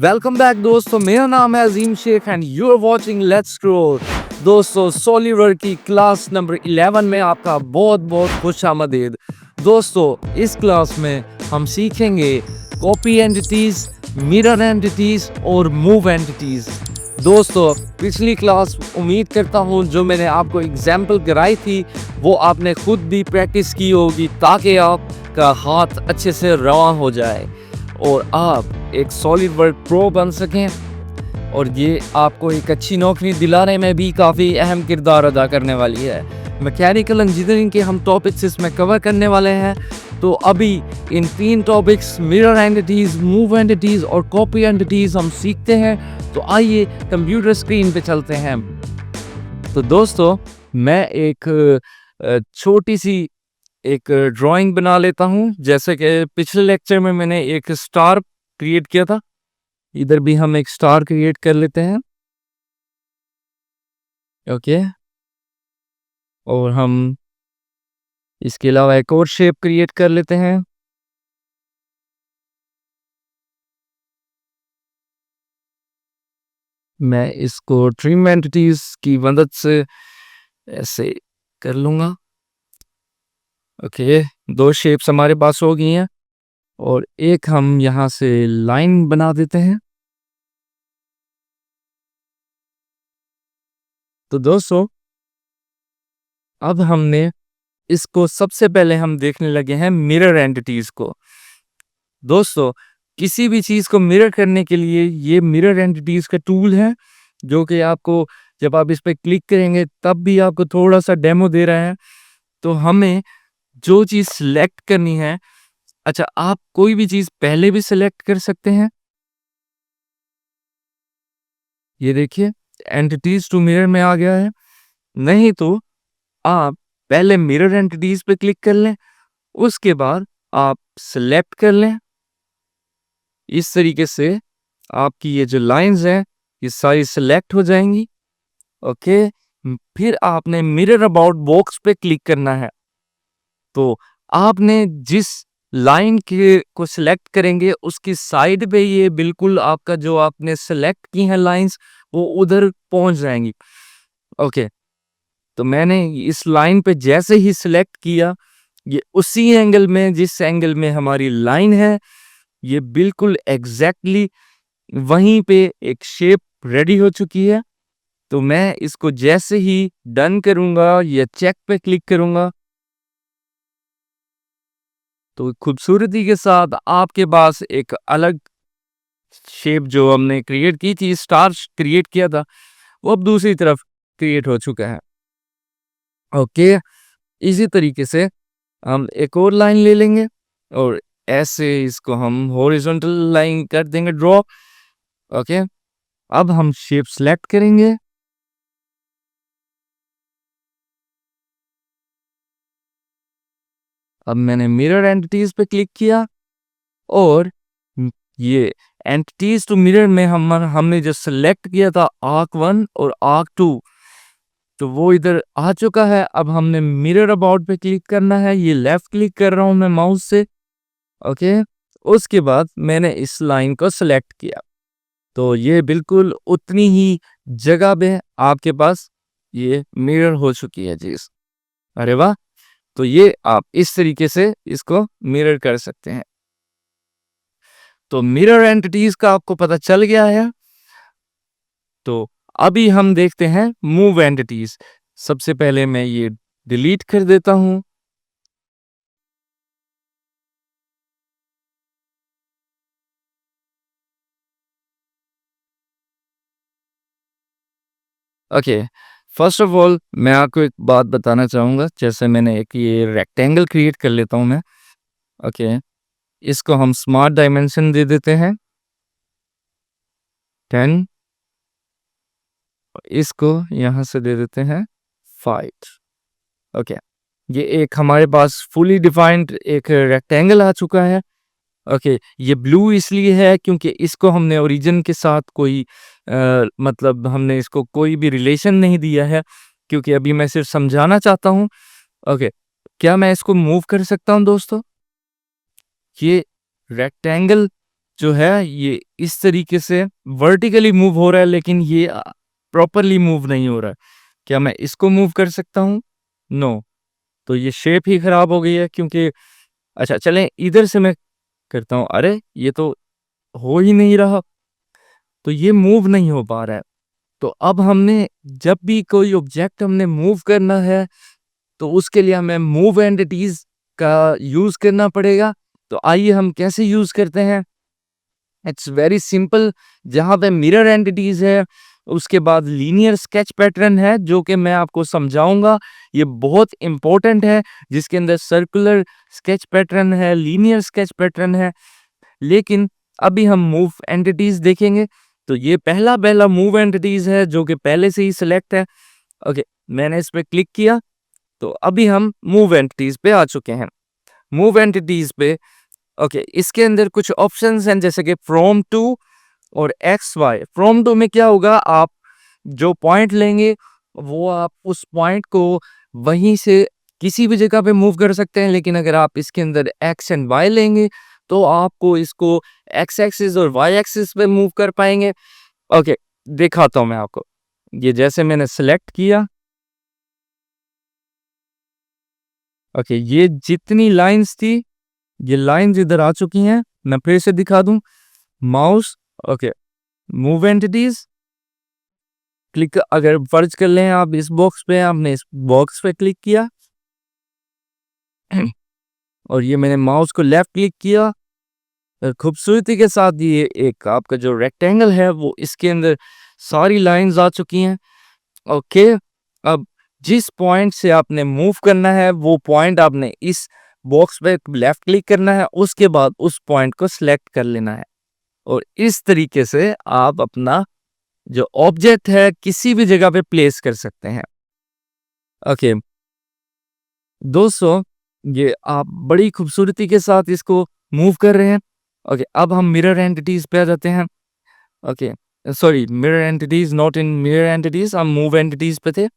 Welcome back दोस्तों, मेरा नाम है Azeem Sheikh and you are watching let's grow. दोस्तों, सॉलिवर की क्लास नंबर 11 में आपका बहुत बहुत खुश आमदीद। दोस्तों, इस क्लास में हम सीखेंगे कॉपी एंटिटीज, मिरर एंटिटीज और मूव एंटिटीज। दोस्तों, पिछली क्लास उम्मीद करता हूँ जो मैंने आपको एग्जाम्पल कराई थी वो आपने खुद भी प्रैक्टिस की होगी ताकि आपका हाथ अच्छे से रवा हो जाए और आप एक सॉलिड वर्क प्रो बन सकें और ये आपको एक अच्छी नौकरी दिलाने में भी काफ़ी अहम किरदार अदा करने वाली है। मैकेनिकल इंजीनियरिंग के हम टॉपिक्स इसमें कवर करने वाले हैं। तो अभी इन 3 topics mirror entities, move entities और कॉपी एंटिटीज़ हम सीखते हैं। तो आइए कंप्यूटर स्क्रीन पे चलते हैं। तो दोस्तों, मैं एक छोटी सी एक ड्राइंग बना लेता हूँ। जैसे कि पिछले लेक्चर में मैंने एक स्टार क्रिएट किया था, इधर भी हम एक स्टार क्रिएट कर लेते हैं। ओके, और हम इसके अलावा एक और शेप क्रिएट कर लेते हैं। मैं इसको ट्रिम एंटिटीज की मदद से ऐसे कर लूँगा। ओके, 2 शेप्स हमारे पास हो गई हैं और एक हम यहाँ से लाइन बना देते हैं। तो दोस्तों, अब हमने इसको सबसे पहले हम देखने लगे हैं मिरर एंटिटीज को। दोस्तों, किसी भी चीज़ को मिरर करने के लिए ये मिरर एंटिटीज का टूल है जो कि आपको जब आप इस पे क्लिक करेंगे तब भी आपको थोड़ा सा डेमो दे रहा है। तो हमें जो चीज़ सिलेक्ट करनी है, अच्छा आप कोई भी चीज़ पहले भी सिलेक्ट कर सकते हैं। ये देखिए, एंटिटीज टू मिरर में आ गया है। नहीं तो आप पहले मिरर एंटिटीज पे क्लिक कर लें, उसके बाद आप सिलेक्ट कर लें। इस तरीके से आपकी ये जो लाइंस हैं ये सारी सिलेक्ट हो जाएंगी। ओके, फिर आपने मिरर अबाउट बॉक्स पे क्लिक करना है। तो आपने जिस लाइन के को सिलेक्ट करेंगे उसकी साइड पे ये बिल्कुल आपका जो आपने सिलेक्ट की है लाइंस वो उधर पहुंच जाएंगी। ओके, तो मैंने इस लाइन पे जैसे ही सिलेक्ट किया, ये उसी एंगल में जिस एंगल में हमारी लाइन है, ये बिल्कुल एग्जैक्टली वहीं पे एक शेप रेडी हो चुकी है। तो मैं इसको जैसे ही डन करूंगा या चेक पे क्लिक करूंगा तो खूबसूरती के साथ आपके पास एक अलग शेप जो हमने क्रिएट की थी, स्टार क्रिएट किया था, वो अब दूसरी तरफ क्रिएट हो चुका है। ओके, इसी तरीके से हम एक और लाइन ले लेंगे और ऐसे इसको हम हॉरिजॉन्टल लाइन कर देंगे ड्रॉ। ओके, अब हम शेप सेलेक्ट करेंगे। अब मैंने मिरर एंटिटीज पे क्लिक किया और ये एंटिटीज टू मिरर में हमने जो सेलेक्ट किया था आर्क 1 और आर्क 2, तो वो इधर आ चुका है। अब हमने मिरर अबाउट पे क्लिक करना है, ये लेफ्ट क्लिक कर रहा हूं मैं माउस से। ओके, उसके बाद मैंने इस लाइन को सेलेक्ट किया तो ये बिल्कुल उतनी ही जगह पे आपके पास ये मिरर हो चुकी है जी। अरे वाह, तो ये आप इस तरीके से इसको मिरर कर सकते हैं। तो मिरर एंटिटीज का आपको पता चल गया है। तो अभी हम देखते हैं मूव एंटिटीज। सबसे पहले मैं ये डिलीट कर देता हूं। ओके, फर्स्ट ऑफ ऑल मैं आपको एक बात बताना चाहूंगा। जैसे मैंने एक ये रेक्टेंगल क्रिएट कर लेता हूं मैं। ओके, इसको हम स्मार्ट डायमेंशन दे देते हैं 10, इसको यहां से दे देते हैं 5। ओके, ये एक हमारे पास फुली डिफाइंड एक रेक्टेंगल आ चुका है। ओके, ये ब्लू इसलिए है क्योंकि इसको हमने ओरिजिन के साथ कोई मतलब हमने इसको कोई भी रिलेशन नहीं दिया है, क्योंकि अभी मैं सिर्फ समझाना चाहता हूँ। ओके, क्या मैं इसको मूव कर सकता हूँ दोस्तों? ये रेक्टेंगल जो है ये इस तरीके से वर्टिकली मूव हो रहा है, लेकिन ये प्रॉपरली मूव नहीं हो रहा है। क्या मैं इसको मूव कर सकता हूँ? नो। तो ये शेप ही खराब हो गई है, क्योंकि अच्छा चलें इधर से मैं करता हूँ। अरे ये तो हो ही नहीं रहा, तो ये मूव नहीं हो पा रहा है। तो अब हमने जब भी कोई ऑब्जेक्ट हमने मूव करना है, तो उसके लिए हमें मूव एंटिटीज का यूज करना पड़ेगा। तो आइए हम कैसे यूज करते हैं। It's very simple. जहां पे मिरर एंटिटीज है, उसके बाद लीनियर स्केच पैटर्न है, जो कि मैं आपको समझाऊंगा। ये बहुत इंपॉर्टेंट है, जिसके अंदर सर्कुलर स्केच पैटर्न है, लीनियर स्केच पैटर्न है। लेकिन अभी हम मूव एंटिटीज देखेंगे। तो ये पहला पहला मूव एंटिटीज है, जो कि पहले से ही सिलेक्ट है। ओके, मैंने इस पे क्लिक किया, तो अभी हम मूव एंटिटीज पे आ चुके हैं। मूव एंटिटीज पे ओके, इसके अंदर कुछ ऑप्शंस हैं, जैसे कि फ्रॉम टू और एक्स वाई। फ्रॉम टू में क्या होगा, आप जो पॉइंट लेंगे वो आप उस पॉइंट को वहीं से किसी भी जगह पे मूव कर सकते हैं। लेकिन अगर आप इसके अंदर एक्स एंड वाई लेंगे, तो आपको इसको एक्स एक्सिस और वाई एक्सिस पे मूव कर पाएंगे। ओके, दिखाता हूं मैं आपको। ये जैसे मैंने सेलेक्ट किया, ओके, ये जितनी लाइंस थी, ये लाइंस इधर आ चुकी हैं। मैं फिर से दिखा दूं। Mouse, okay, move entities, click अगर फर्ज कर लें आप इस बॉक्स पे, आपने इस बॉक्स पे क्लिक किया और ये मैंने माउस को लेफ्ट क्लिक किया, खूबसूरती के साथ ये एक आपका जो रेक्टेंगल है वो इसके अंदर सारी लाइंस आ चुकी हैं। ओके, अब जिस पॉइंट से आपने मूव करना है, वो पॉइंट आपने इस बॉक्स पे लेफ्ट क्लिक करना है, उसके बाद उस पॉइंट को सिलेक्ट कर लेना है। और इस तरीके से आप अपना जो ऑब्जेक्ट है किसी भी जगह पे प्लेस कर सकते हैं। ओके दोस्तों, ये आप बड़ी खूबसूरती के साथ इसको मूव कर रहे हैं। ओके, अब हम मिरर एंटिटीज पे आ जाते हैं। Okay, sorry, mirror entities not in mirror entities, हम मूव एंटिटीज पे थे।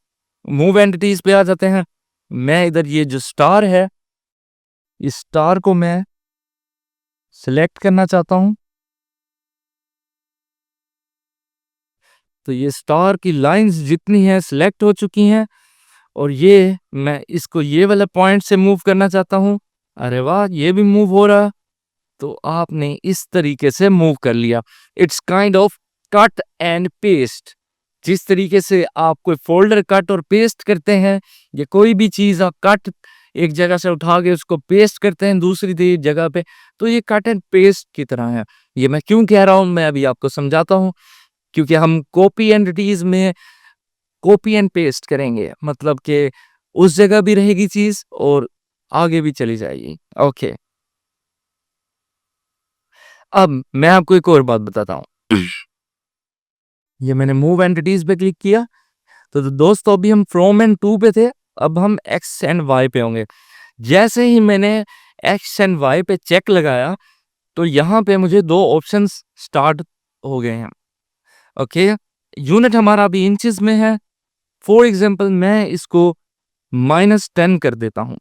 मूव एंटिटीज पे आ जाते हैं। मैं इधर ये जो स्टार है, इस स्टार को मैं सिलेक्ट करना चाहता हूं। तो ये स्टार की लाइंस जितनी हैं सिलेक्ट हो चुकी हैं, और ये मैं इसको ये वाला पॉइंट से मूव करना चाहता हूं। अरे वाह, ये भी मूव हो रहा। तो आपने इस तरीके से मूव कर लिया। It's kind of cut and paste. जिस तरीके से आप कोई फोल्डर कट और पेस्ट करते हैं, या कोई भी चीज आप कट एक जगह से उठा के उसको पेस्ट करते हैं दूसरी जगह पे, तो ये कट एंड पेस्ट की तरह है। ये मैं क्यों कह रहा हूं, मैं अभी आपको समझाता हूं। क्योंकि हम कॉपी एंटिटीज में कॉपी एंड पेस्ट करेंगे, मतलब कि उस जगह भी रहेगी चीज और आगे भी चली जाएगी। ओके, अब मैं आपको एक और बात बताता हूँ। ये मैंने मूव एंटिटीज पे क्लिक किया, तो दोस्तों अभी हम फ्रॉम एंड टू पे थे, अब हम एक्स एंड वाई पे होंगे। जैसे ही मैंने एक्स एंड वाई पे चेक लगाया, तो यहाँ पे मुझे दो ऑप्शंस स्टार्ट हो गए हैं। ओके, यूनिट हमारा अभी इंचेस में है। फॉर एग्जाम्पल मैं इसको -10 कर देता हूँ।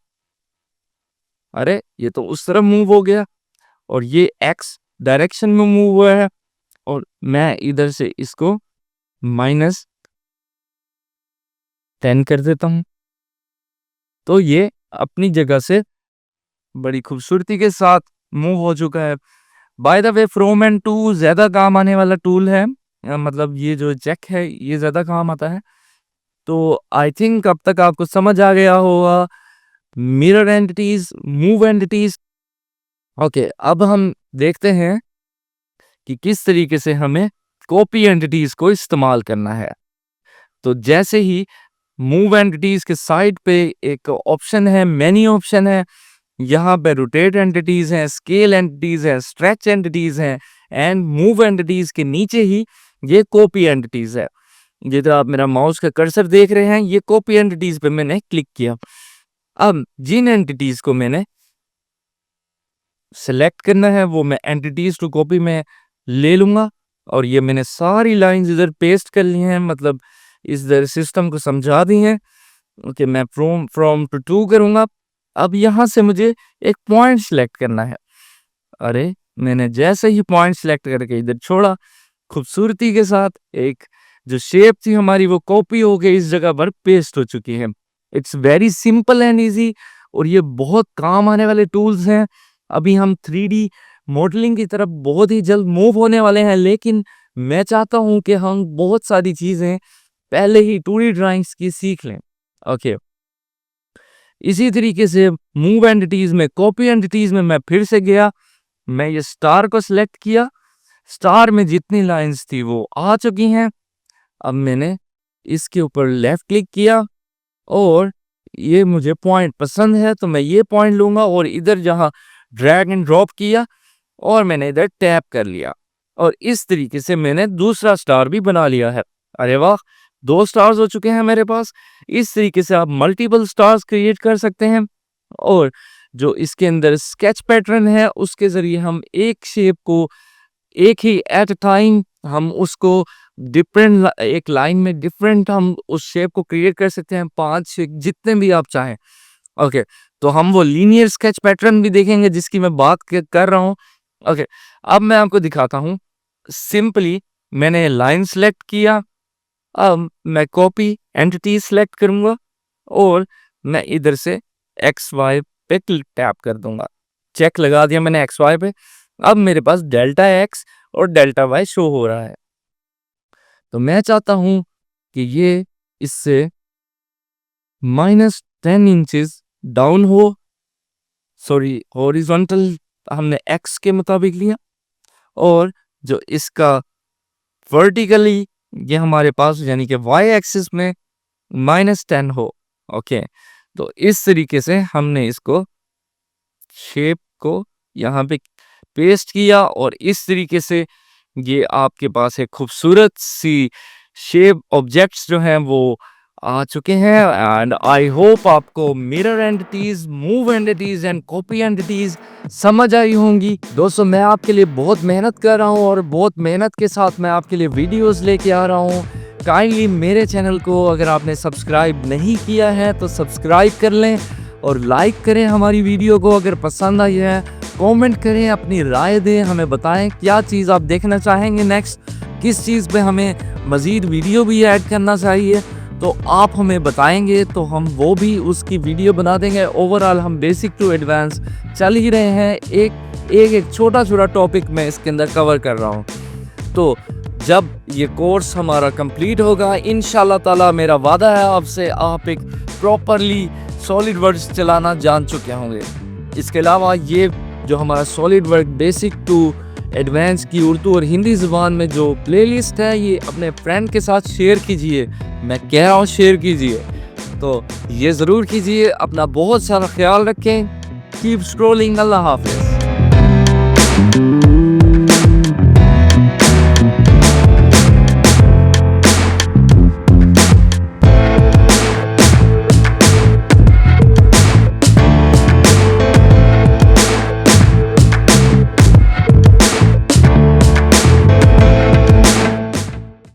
अरे ये तो उस तरफ मूव हो गया, और ये एक्स डायरेक्शन में मूव हुआ है, और मैं इधर से इसको -10 कर देता हूं। तो ये अपनी जगह से बड़ी खूबसूरती के साथ मूव हो चुका है। By the way, from and to ज्यादा काम आने वाला टूल है। मतलब ये जो जैक है ये ज्यादा काम आता है। तो आई थिंक अब तक आपको समझ आ गया होगा mirror entities, move entities. Okay, अब हम देखते हैं कि किस तरीके से हमें कॉपी एंटिटीज को इस्तेमाल करना है। तो जैसे ही मूव एंटिटीज के साइड पे एक ऑप्शन है, मेन्यू ऑप्शन है, यहाँ पे रोटेट एंटिटीज हैं, स्केल एंटिटीज है, स्ट्रेच एंटिटीज हैं, एंड मूव एंटिटीज के नीचे ही ये कॉपी एंटिटीज है। जिधर आप मेरा माउस का कर्सर देख रहे हैं, ये कॉपी एंटिटीज पे मैंने क्लिक किया। अब जिन एंटिटीज को मैंने सेलेक्ट करना है, वो मैं एंटिटीज टू कॉपी में ले लूंगा, और ये मैंने सारी लाइंस इधर पेस्ट कर ली हैं, मतलब इस सिस्टम को समझा दी हैं। ओके, मैं फ्रॉम फ्रॉम टू टू करूंगा। अब यहां से मुझे एक पॉइंट सिलेक्ट करना है। अरे मैंने जैसे ही पॉइंट सेलेक्ट करके इधर छोड़ा, खूबसूरती के साथ एक जो शेप थी हमारी वो कॉपी हो गई, इस जगह पर पेस्ट हो चुकी है। It's very simple and easy और ये बहुत काम आने वाले टूल्स हैं। अभी हम 3D मॉडलिंग की तरफ बहुत ही जल्द मूव होने वाले हैं, लेकिन मैं चाहता हूं कि हम बहुत सारी चीजें पहले ही 2D ड्राइंग्स की सीख लें। ओके, इसी तरीके से मूव एंटिटीज में, कॉपी एंटिटीज में मैं फिर से गया, मैं ये स्टार को सिलेक्ट किया, स्टार में जितनी लाइंस थी वो आ चुकी हैं। अब मैंने इसके ऊपर लेफ्ट क्लिक किया और ये मुझे पॉइंट पसंद है तो मैं ये पॉइंट लूंगा और इधर जहां ड्रैग एंड ड्रॉप किया और मैंने इधर टैप कर लिया और इस तरीके से मैंने दूसरा स्टार भी बना लिया है। अरे वाह, 2 स्टार्स हो चुके हैं मेरे पास। इस तरीके से आप मल्टीपल स्टार्स क्रिएट कर सकते हैं और जो इसके अंदर स्केच पैटर्न है उसके जरिए हम एक शेप को एक ही एट अ टाइम हम उसको डिफरेंट एक लाइन में डिफरेंट हम उस शेप को क्रिएट कर सकते हैं, 5-6 जितने भी आप चाहें। ओके, तो हम वो लीनियर स्केच पैटर्न भी देखेंगे जिसकी मैं बात कर रहा हूँ। ओके, अब मैं आपको दिखाता हूँ। सिंपली मैंने लाइन सेलेक्ट किया, अब मैं कॉपी एंटिटी सेलेक्ट करूंगा और मैं इधर से एक्स वाई पे टैप कर दूंगा। चेक लगा दिया मैंने एक्स वाई पे। अब मेरे पास डेल्टा एक्स और डेल्टा वाई शो हो रहा है। तो मैं चाहता हूं कि ये इससे -10 इंचेस डाउन हो, सॉरी हॉरिजॉन्टल हमने एक्स के मुताबिक लिया और जो इसका वर्टिकली ये हमारे पास यानी कि वाई एक्सिस में -10 हो। ओके, तो इस तरीके से हमने इसको शेप को यहाँ पे पेस्ट किया और इस तरीके से ये आपके पास एक खूबसूरत सी शेप ऑब्जेक्ट्स जो हैं वो आ चुके हैं। एंड आई होप आपको mirror entities, move entities and copy entities समझ आई होंगी। दोस्तों, मैं आपके लिए बहुत मेहनत कर रहा हूँ और बहुत मेहनत के साथ मैं आपके लिए वीडियोस लेके आ रहा हूँ। काइंडली मेरे चैनल को अगर आपने सब्सक्राइब नहीं किया है तो सब्सक्राइब कर लें और लाइक करें हमारी वीडियो को। अगर पसंद आई है कमेंट करें, अपनी राय दें, हमें बताएं क्या चीज़ आप देखना चाहेंगे नेक्स्ट, किस चीज़ पे हमें मज़ीद वीडियो भी ऐड करना चाहिए तो आप हमें बताएंगे तो हम वो भी उसकी वीडियो बना देंगे। ओवरऑल हम बेसिक टू एडवांस चल ही रहे हैं, एक छोटा छोटा टॉपिक मैं इसके अंदर कवर कर रहा हूँ। तो जब ये कोर्स हमारा कंप्लीट होगा इंशाल्लाह ताला, मेरा वादा है आपसे, आप एक प्रॉपरली सॉलिड वर्क्स चलाना जान चुके होंगे। इसके अलावा ये जो हमारा solid work basic to advance की उर्दू और हिंदी ज़ुबान में जो प्लेलिस्ट है ये अपने फ्रेंड के साथ शेयर कीजिए। मैं कह रहा हूँ शेयर कीजिए, तो ये ज़रूर कीजिए। अपना बहुत सारा ख्याल रखें। Keep scrolling. अल्लाह हाफ़िज़।